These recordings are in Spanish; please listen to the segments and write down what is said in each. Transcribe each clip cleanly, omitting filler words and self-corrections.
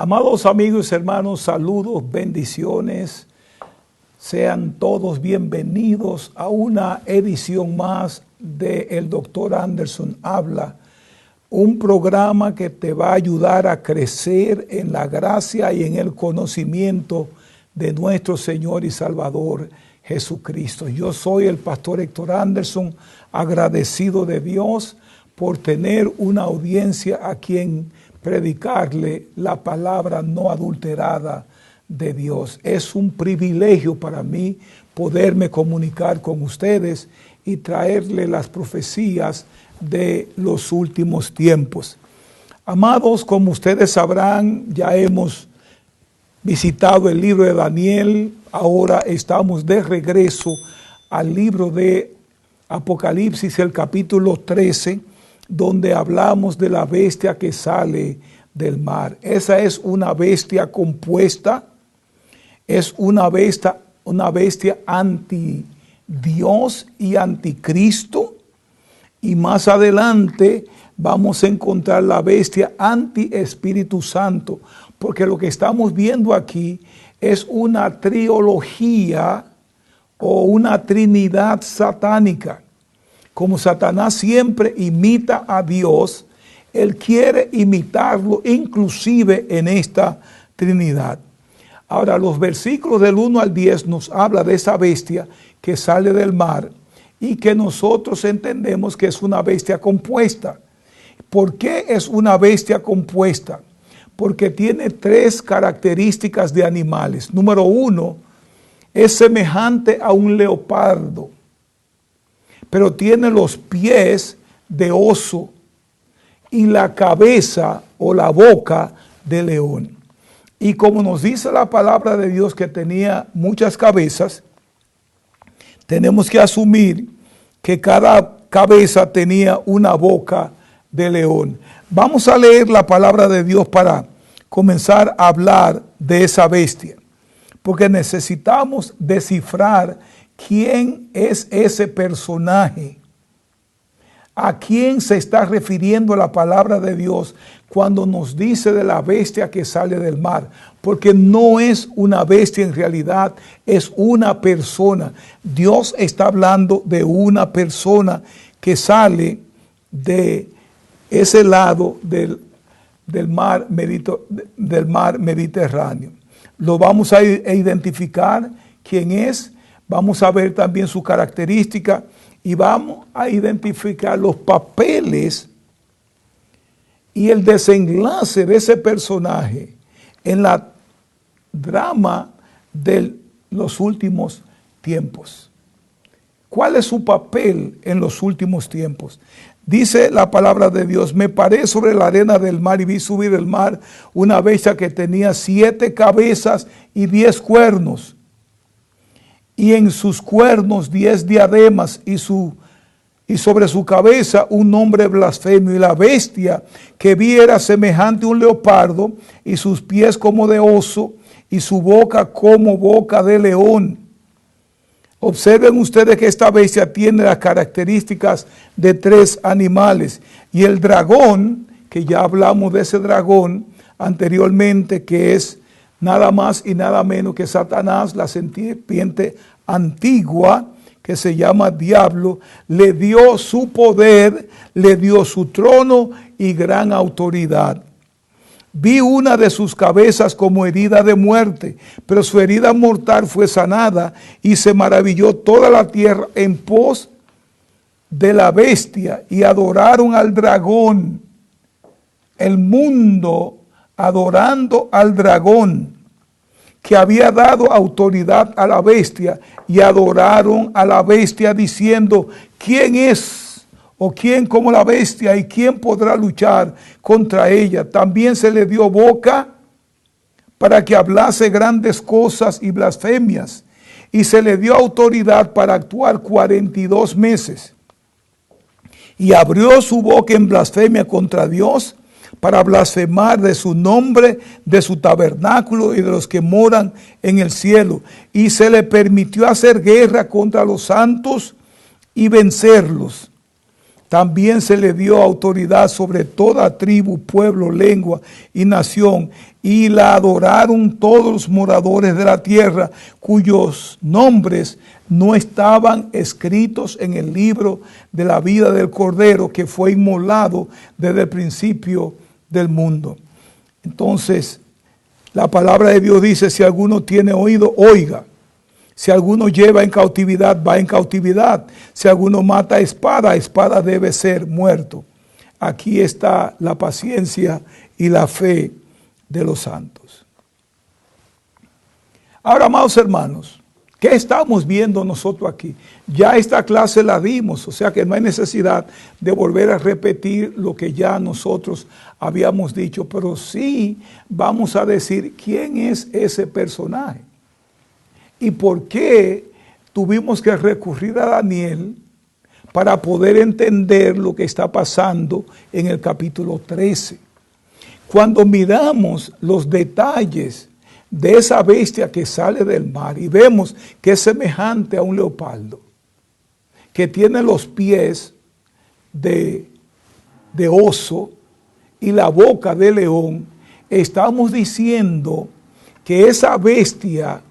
Amados amigos y hermanos, saludos, bendiciones. Sean todos bienvenidos a una edición más de El Dr. Anderson Habla, un programa que te va a ayudar a crecer en la gracia y en el conocimiento de nuestro Señor y Salvador Jesucristo. Yo soy el pastor Héctor Anderson, agradecido de Dios por tener una audiencia a quien predicarle la palabra no adulterada de Dios. Es un privilegio para mí poderme comunicar con ustedes y traerle las profecías de los últimos tiempos. Amados, como ustedes sabrán, ya hemos visitado el libro de Daniel. Ahora estamos de regreso al libro de Apocalipsis, el capítulo 13, donde hablamos de la bestia que sale del mar. Esa es una bestia compuesta, es una bestia anti Dios y anticristo, y más adelante vamos a encontrar la bestia anti Espíritu Santo, porque lo que estamos viendo aquí es una trilogía o una trinidad satánica. Como Satanás siempre imita a Dios, él quiere imitarlo inclusive en esta Trinidad. Ahora, los versículos del 1 al 10 nos habla de esa bestia que sale del mar y que nosotros entendemos que es una bestia compuesta. ¿Por qué es una bestia compuesta? Porque tiene tres características de animales. Número uno, es semejante a un leopardo, pero tiene los pies de oso y la cabeza o la boca de león. Y como nos dice la palabra de Dios que tenía muchas cabezas, tenemos que asumir que cada cabeza tenía una boca de león. Vamos a leer la palabra de Dios para comenzar a hablar de esa bestia, porque necesitamos descifrar quién es ese personaje, a quién se está refiriendo la palabra de Dios cuando nos dice de la bestia que sale del mar, porque no es una bestia en realidad, es una persona. Dios está hablando de una persona que sale de ese lado del mar Mediterráneo. Lo vamos a identificar quién es. Vamos a ver también su característica y vamos a identificar los papeles y el desenlace de ese personaje en la drama de los últimos tiempos. ¿Cuál es su papel en los últimos tiempos? Dice la palabra de Dios: me paré sobre la arena del mar y vi subir del mar una bestia que tenía 7 cabezas y 10 cuernos. Y en sus cuernos 10 diademas y sobre su cabeza un nombre blasfemio. Y la bestia que vi era semejante a un leopardo, y sus pies como de oso, y su boca como boca de león. Observen ustedes que esta bestia tiene las características de 3 animales. Y el dragón, que ya hablamos de ese dragón anteriormente, que es nada más y nada menos que Satanás, la serpiente antigua, que se llama Diablo, le dio su poder, le dio su trono y gran autoridad. Vi una de sus cabezas como herida de muerte, pero su herida mortal fue sanada, y se maravilló toda la tierra en pos de la bestia, y adoraron al dragón. El mundo adorando al dragón, que había dado autoridad a la bestia, y adoraron a la bestia diciendo: ¿quién es o quién como la bestia, y quién podrá luchar contra ella? También se le dio boca para que hablase grandes cosas y blasfemias, y se le dio autoridad para actuar 42 meses. Y abrió su boca en blasfemia contra Dios, para blasfemar de su nombre, de su tabernáculo y de los que moran en el cielo. Y se le permitió hacer guerra contra los santos y vencerlos. También se le dio autoridad sobre toda tribu, pueblo, lengua y nación, y la adoraron todos los moradores de la tierra, cuyos nombres no estaban escritos en el libro de la vida del Cordero, que fue inmolado desde el principio del mundo. Entonces, la palabra de Dios dice, si alguno tiene oído, oiga. Si alguno lleva en cautividad, va en cautividad. Si alguno mata a espada debe ser muerto. Aquí está la paciencia y la fe de los santos. Ahora, amados hermanos, ¿qué estamos viendo nosotros aquí? Ya esta clase la dimos, o sea que no hay necesidad de volver a repetir lo que ya nosotros habíamos dicho, pero sí vamos a decir quién es ese personaje. ¿Y por qué tuvimos que recurrir a Daniel para poder entender lo que está pasando en el capítulo 13? Cuando miramos los detalles de esa bestia que sale del mar y vemos que es semejante a un leopardo, que tiene los pies de oso y la boca de león, estamos diciendo que esa bestia,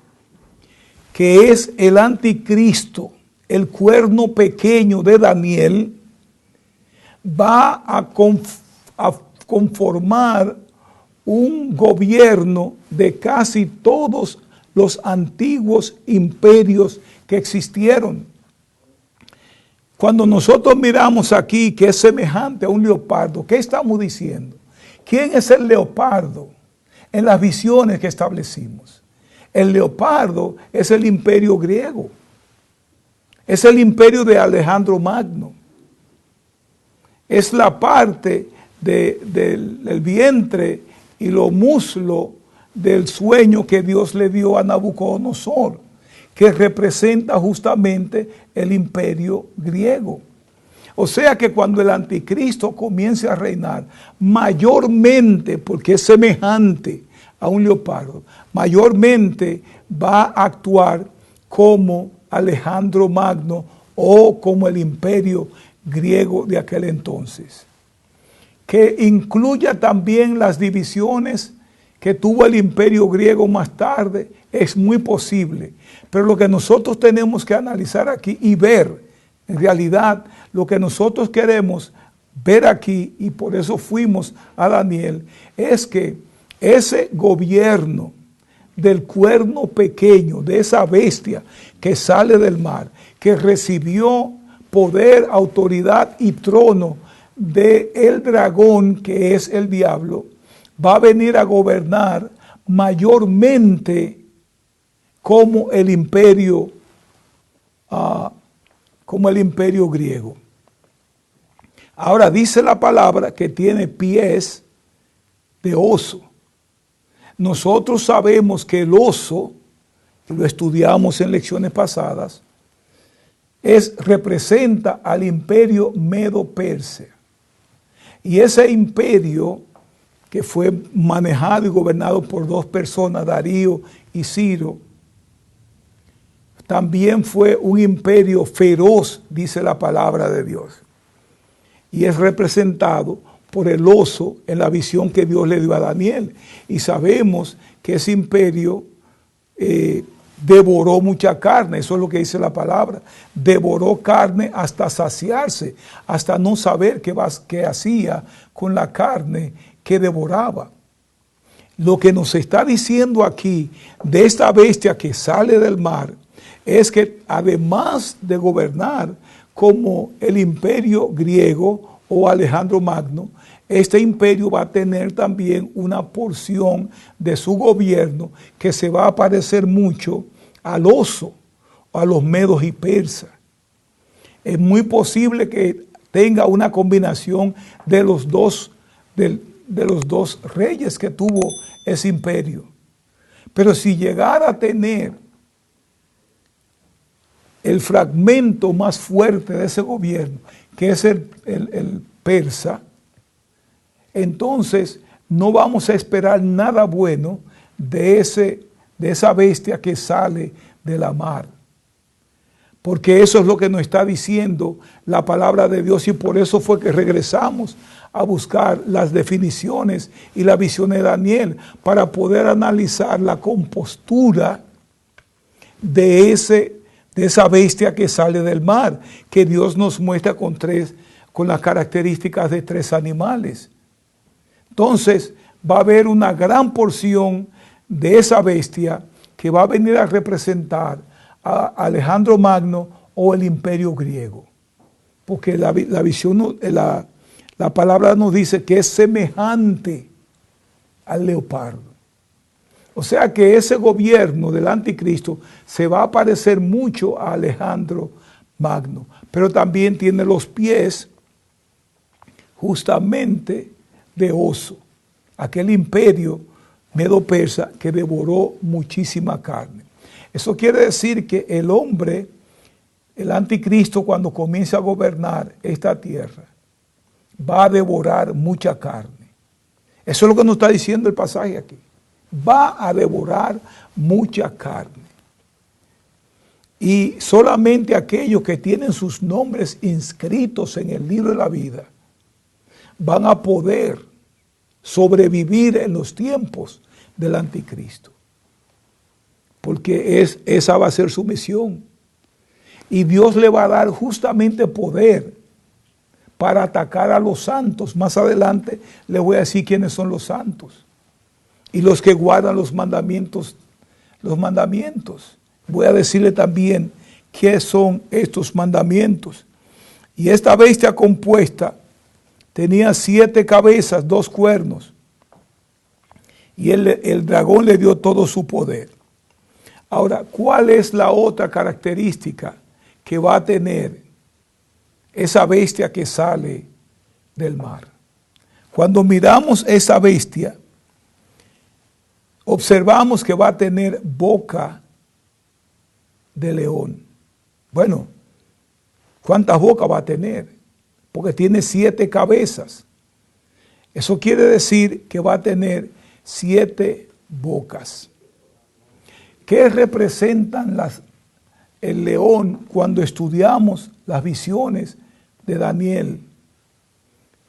que es el anticristo, el cuerno pequeño de Daniel, va a conformar un gobierno de casi todos los antiguos imperios que existieron. Cuando nosotros miramos aquí que es semejante a un leopardo, ¿qué estamos diciendo? ¿Quién es el leopardo en las visiones que establecimos? El leopardo es el imperio griego. Es el imperio de Alejandro Magno. Es la parte del vientre y los muslos del sueño que Dios le dio a Nabucodonosor, que representa justamente el imperio griego. O sea que cuando el anticristo comience a reinar, mayormente, porque es semejante a un leopardo, mayormente va a actuar como Alejandro Magno o como el imperio griego de aquel entonces. Que incluya también las divisiones que tuvo el imperio griego más tarde, es muy posible. Pero lo que nosotros tenemos que analizar aquí y ver, en realidad, lo que nosotros queremos ver aquí, y por eso fuimos a Daniel, es que ese gobierno del cuerno pequeño, de esa bestia que sale del mar, que recibió poder, autoridad y trono del dragón que es el diablo, va a venir a gobernar mayormente como el imperio griego. Ahora dice la palabra que tiene pies de oso. Nosotros sabemos que el oso, lo estudiamos en lecciones pasadas, representa al imperio medo-persa. Y ese imperio que fue manejado y gobernado por dos personas, Darío y Ciro, también fue un imperio feroz, dice la palabra de Dios. Y es representado por el oso en la visión que Dios le dio a Daniel. Y sabemos que ese imperio devoró mucha carne, eso es lo que dice la palabra. Devoró carne hasta saciarse, hasta no saber qué hacía con la carne que devoraba. Lo que nos está diciendo aquí de esta bestia que sale del mar es que además de gobernar como el imperio griego o Alejandro Magno, este imperio va a tener también una porción de su gobierno que se va a parecer mucho al oso, a los medos y persas. Es muy posible que tenga una combinación de los dos reyes que tuvo ese imperio. Pero si llegara a tener el fragmento más fuerte de ese gobierno, que es el persa, entonces no vamos a esperar nada bueno de esa bestia que sale de la mar. porque eso es lo que nos está diciendo la palabra de Dios, y por eso fue que regresamos a buscar las definiciones y la visión de Daniel para poder analizar la compostura de esa bestia que sale del mar, que Dios nos muestra con las características de 3 animales. Entonces va a haber una gran porción de esa bestia que va a venir a representar a Alejandro Magno o el imperio griego, porque la visión, la palabra nos dice que es semejante al leopardo. O sea que ese gobierno del anticristo se va a parecer mucho a Alejandro Magno, pero también tiene los pies justamente de oso, aquel imperio medo-persa que devoró muchísima carne. Eso quiere decir que el hombre, el anticristo, cuando comience a gobernar esta tierra, va a devorar mucha carne. Eso es lo que nos está diciendo el pasaje aquí. Va a devorar mucha carne. Y solamente aquellos que tienen sus nombres inscritos en el libro de la vida van a poder sobrevivir en los tiempos del anticristo. Porque esa va a ser su misión. Y Dios le va a dar justamente poder para atacar a los santos. Más adelante les voy a decir quiénes son los santos y los que guardan los mandamientos. Voy a decirle también qué son estos mandamientos. Y esta bestia compuesta tenía 7 cabezas, 2 cuernos. Y el dragón le dio todo su poder. Ahora, ¿cuál es la otra característica que va a tener esa bestia que sale del mar? Cuando miramos esa bestia, observamos que va a tener boca de león. Bueno, ¿cuántas bocas va a tener? Porque tiene 7 cabezas. Eso quiere decir que va a tener 7 bocas. ¿Qué representan el león cuando estudiamos las visiones de Daniel?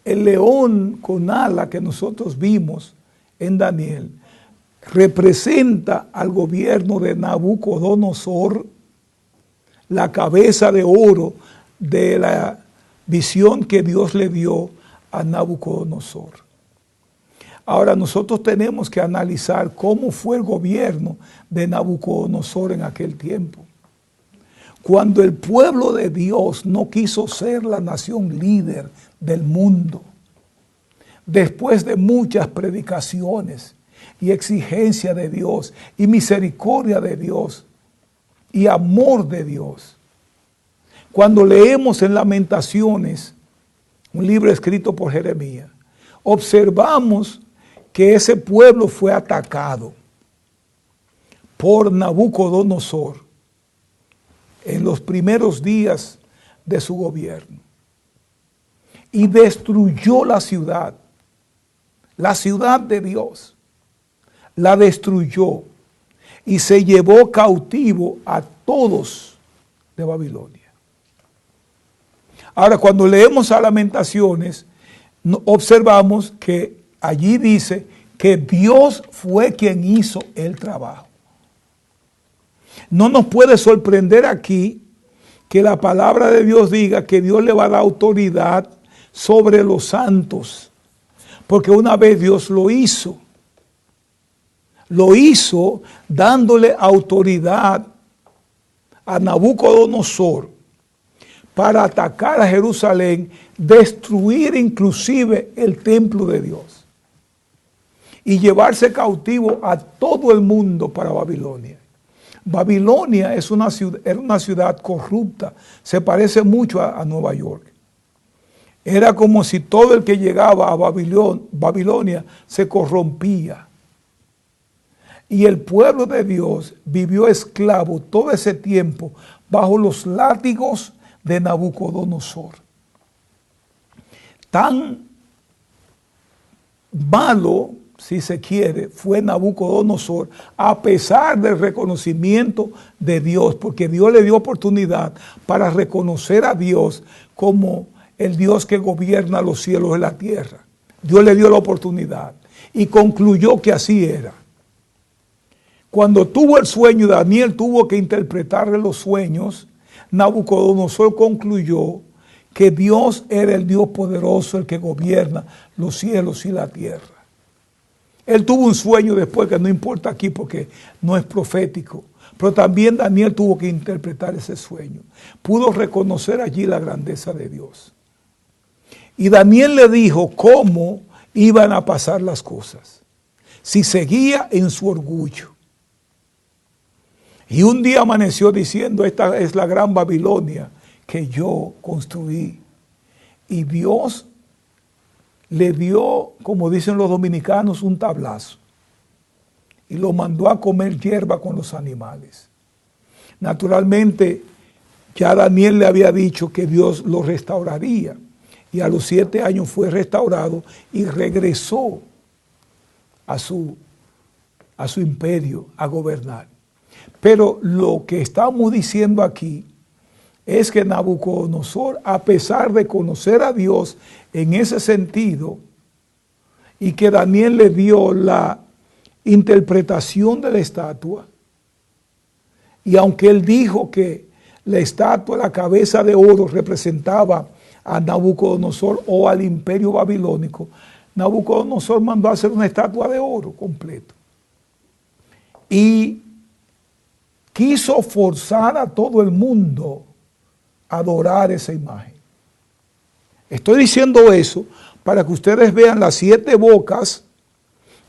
El león con ala que nosotros vimos en Daniel representa al gobierno de Nabucodonosor, la cabeza de oro de la visión que Dios le dio a Nabucodonosor. Ahora nosotros tenemos que analizar cómo fue el gobierno de Nabucodonosor en aquel tiempo. Cuando el pueblo de Dios no quiso ser la nación líder del mundo, después de muchas predicaciones y exigencia de Dios y misericordia de Dios y amor de Dios. Cuando leemos en Lamentaciones, un libro escrito por Jeremías, observamos que ese pueblo fue atacado por Nabucodonosor en los primeros días de su gobierno y destruyó la ciudad de Dios, la destruyó y se llevó cautivo a todos de Babilonia. Ahora, cuando leemos a Lamentaciones, observamos que allí dice que Dios fue quien hizo el trabajo. No nos puede sorprender aquí que la palabra de Dios diga que Dios le va a dar autoridad sobre los santos, porque una vez Dios lo hizo dándole autoridad a Nabucodonosor para atacar a Jerusalén, destruir inclusive el templo de Dios y llevarse cautivo a todo el mundo para Babilonia. Babilonia era una ciudad corrupta, se parece mucho a Nueva York. Era como si todo el que llegaba a Babilonia se corrompía. Y el pueblo de Dios vivió esclavo todo ese tiempo bajo los látigos de Nabucodonosor. Tan malo si se quiere, fue Nabucodonosor, a pesar del reconocimiento de Dios, porque Dios le dio oportunidad para reconocer a Dios como el Dios que gobierna los cielos y la tierra. Dios le dio la oportunidad y concluyó que así era. Cuando tuvo el sueño, Daniel tuvo que interpretarle los sueños. Nabucodonosor concluyó que Dios era el Dios poderoso, el que gobierna los cielos y la tierra. Él tuvo un sueño después que no importa aquí porque no es profético, pero también Daniel tuvo que interpretar ese sueño. Pudo reconocer allí la grandeza de Dios. Y Daniel le dijo cómo iban a pasar las cosas, si seguía en su orgullo. Y un día amaneció diciendo, esta es la gran Babilonia que yo construí. Y Dios le dio, como dicen los dominicanos, un tablazo. Y lo mandó a comer hierba con los animales. Naturalmente, ya Daniel le había dicho que Dios lo restauraría. Y a los 7 años fue restaurado y regresó a su imperio a gobernar. Pero lo que estamos diciendo aquí es que Nabucodonosor, a pesar de conocer a Dios en ese sentido, y que Daniel le dio la interpretación de la estatua, y aunque él dijo que la estatua, la cabeza de oro, representaba a Nabucodonosor o al imperio babilónico, Nabucodonosor mandó a hacer una estatua de oro completo. Y quiso forzar a todo el mundo a adorar esa imagen. Estoy diciendo eso para que ustedes vean las 7 bocas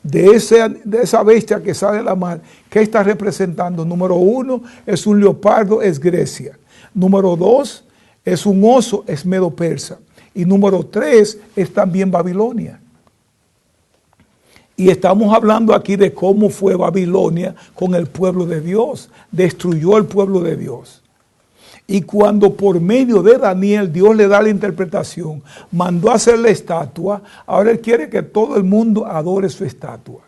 de esa bestia que sale de la mar. ¿Qué está representando? Número 1 es un leopardo, es Grecia. Número 2 es un oso, es Medo-Persa. Y número 3 es también Babilonia. Y estamos hablando aquí de cómo fue Babilonia con el pueblo de Dios. Destruyó el pueblo de Dios. Y cuando por medio de Daniel Dios le da la interpretación, mandó a hacer la estatua, ahora él quiere que todo el mundo adore su estatua.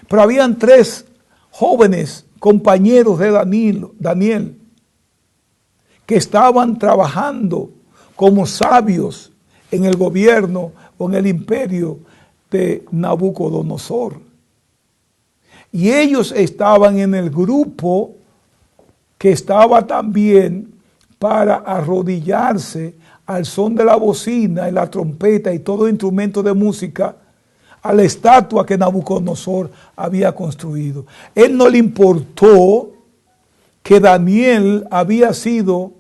Pero habían 3 jóvenes compañeros de Daniel, que estaban trabajando como sabios en el gobierno o en el imperio de Nabucodonosor. Y ellos estaban en el grupo que estaba también para arrodillarse al son de la bocina y la trompeta y todo instrumento de música a la estatua que Nabucodonosor había construido. Él no le importó que Daniel había sido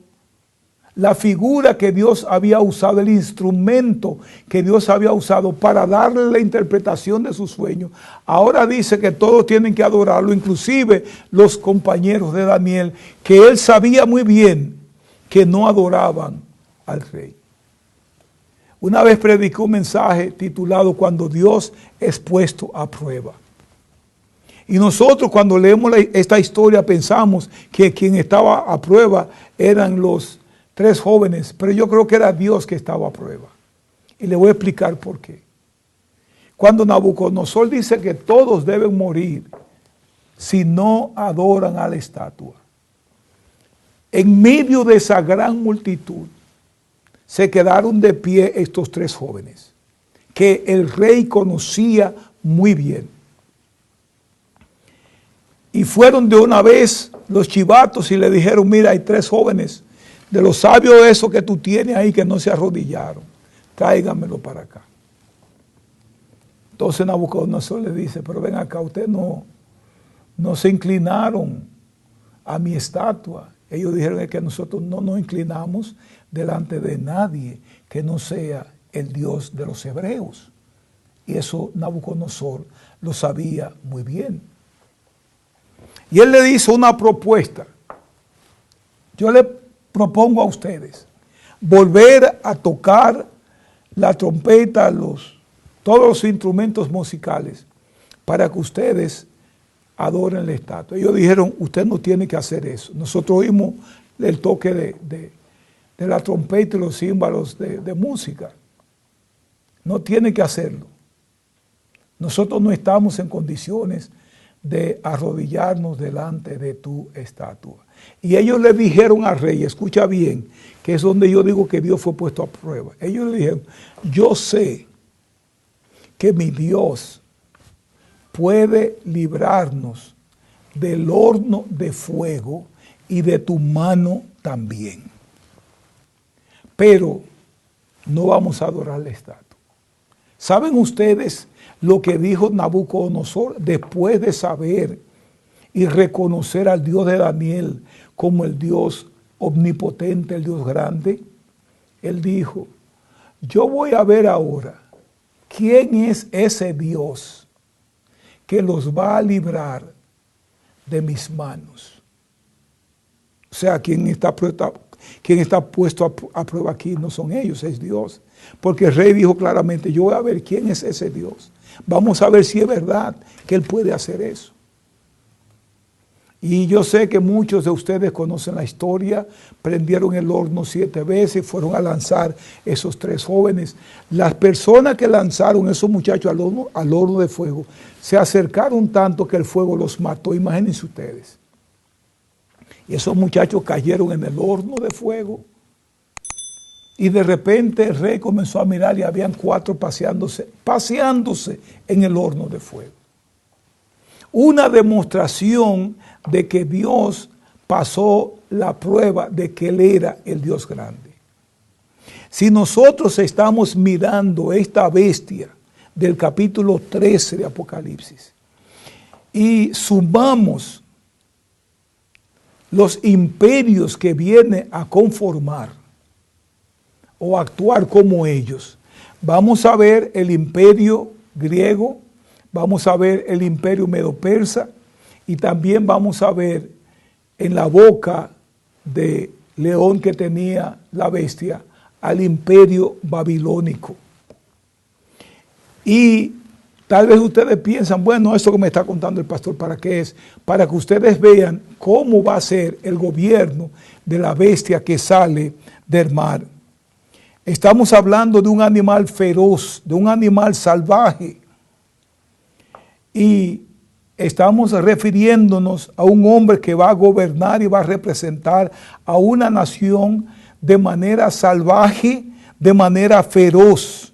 la figura que Dios había usado, el instrumento que Dios había usado para darle la interpretación de su sueño. Ahora dice que todos tienen que adorarlo, inclusive los compañeros de Daniel, que él sabía muy bien que no adoraban al rey. Una vez predicó un mensaje titulado "Cuando Dios es puesto a prueba". Y nosotros cuando leemos esta historia pensamos que quien estaba a prueba eran los 3 jóvenes, pero yo creo que era Dios que estaba a prueba. Y le voy a explicar por qué. Cuando Nabucodonosor dice que todos deben morir si no adoran a la estatua, en medio de esa gran multitud se quedaron de pie estos 3 jóvenes, que el rey conocía muy bien. Y fueron de una vez los chivatos y le dijeron: mira, hay 3 jóvenes de los sabios esos que tú tienes ahí que no se arrodillaron, tráigamelo para acá. Entonces Nabucodonosor le dice: pero ven acá, ustedes no se inclinaron a mi estatua. Ellos dijeron que nosotros no nos inclinamos delante de nadie que no sea el Dios de los hebreos. Y eso Nabucodonosor lo sabía muy bien. Y él le hizo una propuesta. Yo le propongo a ustedes volver a tocar la trompeta, todos los instrumentos musicales, para que ustedes adoren la estatua. Ellos dijeron: usted no tiene que hacer eso. Nosotros oímos el toque de la trompeta y los címbalos de música. No tiene que hacerlo. Nosotros no estamos en condiciones de arrodillarnos delante de tu estatua. Y ellos le dijeron al rey, escucha bien, que es donde yo digo que Dios fue puesto a prueba. Ellos le dijeron, yo sé que mi Dios puede librarnos del horno de fuego y de tu mano también. Pero no vamos a adorar la estatua. ¿Saben ustedes lo que dijo Nabucodonosor después de saber y reconocer al Dios de Daniel como el Dios omnipotente, el Dios grande? Él dijo, yo voy a ver ahora quién es ese Dios que los va a librar de mis manos. O sea, quien está puesto a prueba aquí no son ellos, es Dios. Porque el rey dijo claramente, yo voy a ver quién es ese Dios. Vamos a ver si es verdad que Él puede hacer eso. Y yo sé que muchos de ustedes conocen la historia, prendieron el horno 7 veces, fueron a lanzar esos 3 jóvenes. Las personas que lanzaron esos muchachos al horno de fuego, se acercaron tanto que el fuego los mató, imagínense ustedes. Y esos muchachos cayeron en el horno de fuego. Y de repente el rey comenzó a mirar y habían 4 paseándose en el horno de fuego. Una demostración de que Dios pasó la prueba de que Él era el Dios grande. Si nosotros estamos mirando esta bestia del capítulo 13 de Apocalipsis y sumamos los imperios que viene a conformar o actuar como ellos, vamos a ver el imperio griego, vamos a ver el imperio medo-persa y también vamos a ver en la boca de león que tenía la bestia al imperio babilónico. Y tal vez ustedes piensan, bueno, esto que me está contando el pastor, ¿para qué es? Para que ustedes vean cómo va a ser el gobierno de la bestia que sale del mar. Estamos hablando de un animal feroz, de un animal salvaje. Y estamos refiriéndonos a un hombre que va a gobernar y va a representar a una nación de manera salvaje, de manera feroz.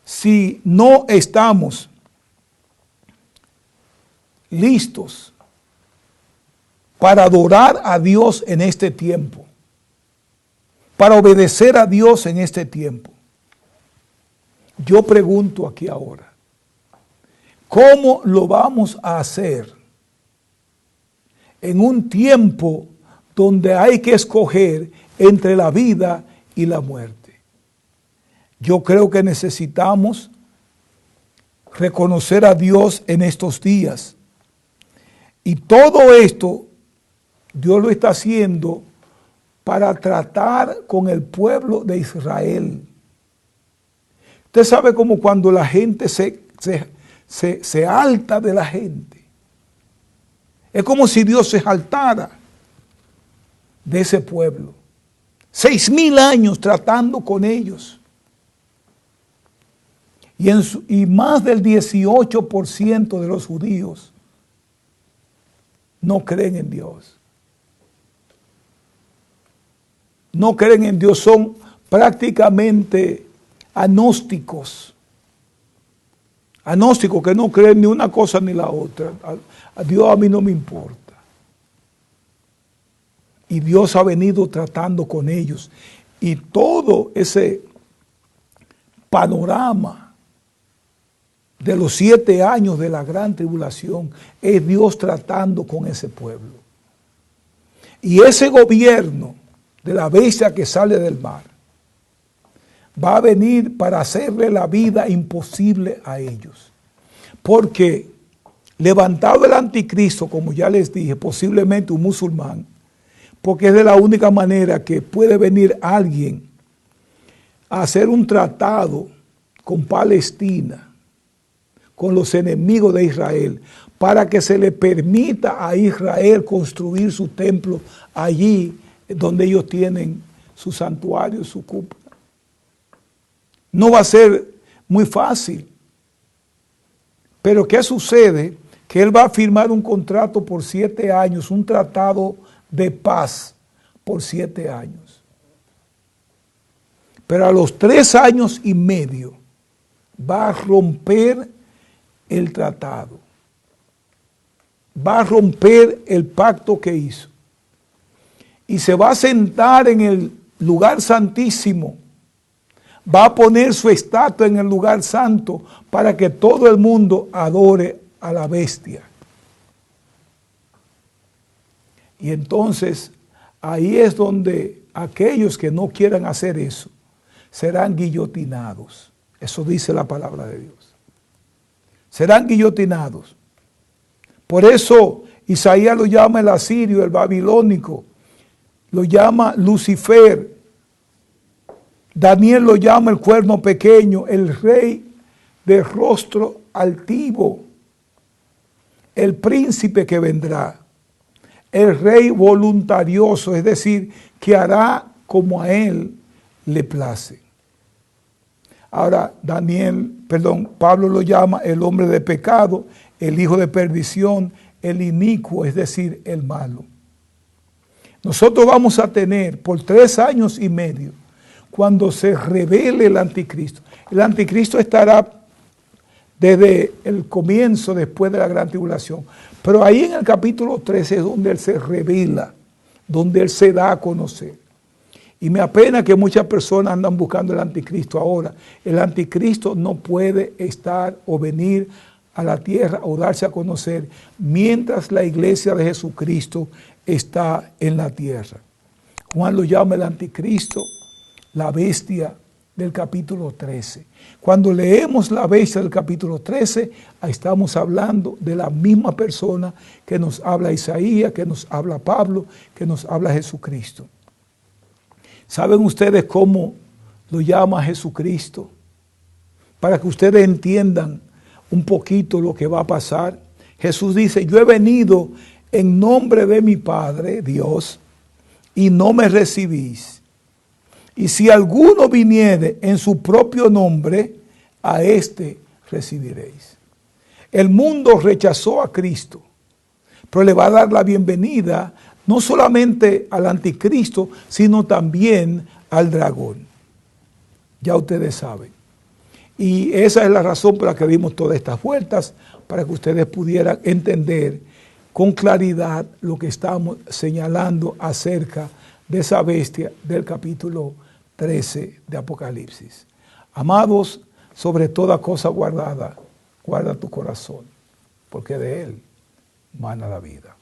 Si no estamos listos para adorar a Dios en este tiempo, para obedecer a Dios en este tiempo, yo pregunto aquí ahora, ¿cómo lo vamos a hacer en un tiempo donde hay que escoger entre la vida y la muerte? Yo creo que necesitamos reconocer a Dios en estos días. Y todo esto Dios lo está haciendo para tratar con el pueblo de Israel. Usted sabe como cuando la gente se alta de la gente. Es como si Dios se jaltara de ese pueblo. 6,000 años tratando con ellos. Y más del 18% de los judíos no creen en Dios. No creen en Dios, son prácticamente agnósticos. Agnósticos que no creen ni una cosa ni la otra. A Dios a mí no me importa. Y Dios ha venido tratando con ellos. Y todo ese panorama de los 7 años de la gran tribulación es Dios tratando con ese pueblo. Y ese gobierno de la bestia que sale del mar va a venir para hacerle la vida imposible a ellos. Porque levantado el anticristo, como ya les dije, posiblemente un musulmán, porque es de la única manera que puede venir alguien a hacer un tratado con Palestina, con los enemigos de Israel, para que se le permita a Israel construir su templo allí donde ellos tienen su santuario, su cúpula. No va a ser Muy fácil. Pero ¿qué sucede? Que él va a firmar un contrato por 7 años, un tratado de paz por 7 años. Pero a los 3 años y medio va a romper el tratado. Va a romper el pacto que hizo. Y se va a sentar en el lugar santísimo. Va a poner su estatua en el lugar santo para que todo el mundo adore a la bestia. Y entonces ahí es donde aquellos que no quieran hacer eso serán guillotinados. Eso dice la palabra de Dios. Serán guillotinados. Por eso Isaías lo llama el asirio, el babilónico. Lo llama Lucifer. Daniel lo llama el cuerno pequeño, el rey de rostro altivo, el príncipe que vendrá, el rey voluntarioso, es decir, que hará como a él le place. Ahora, Pablo lo llama el hombre de pecado, el hijo de perdición, el inicuo, es decir, el malo. Nosotros vamos a tener por 3 años y medio, cuando se revele el anticristo. El anticristo estará desde el comienzo, después de la gran tribulación. Pero ahí en el capítulo 13 es donde él se revela, donde él se da a conocer. Y me apena que muchas personas andan buscando el anticristo ahora. El anticristo no puede estar o venir a la tierra o darse a conocer mientras la iglesia de Jesucristo está en la tierra. Juan lo llama el anticristo, la bestia del capítulo 13. Cuando leemos la bestia del capítulo 13, estamos hablando de la misma persona que nos habla Isaías, que nos habla Pablo, que nos habla Jesucristo. ¿Saben ustedes cómo lo llama Jesucristo? Para que ustedes entiendan un poquito lo que va a pasar. Jesús dice, yo he venido en nombre de mi Padre, Dios, y no me recibís. Y si alguno viniere en su propio nombre, a éste recibiréis. El mundo rechazó a Cristo, pero le va a dar la bienvenida no solamente al anticristo, sino también al dragón. Ya ustedes saben. Y esa es la razón por la que dimos todas estas vueltas, para que ustedes pudieran entender con claridad lo que estamos señalando acerca de esa bestia del capítulo 13 de Apocalipsis. Amados, sobre toda cosa guardada, guarda tu corazón, porque de él mana la vida.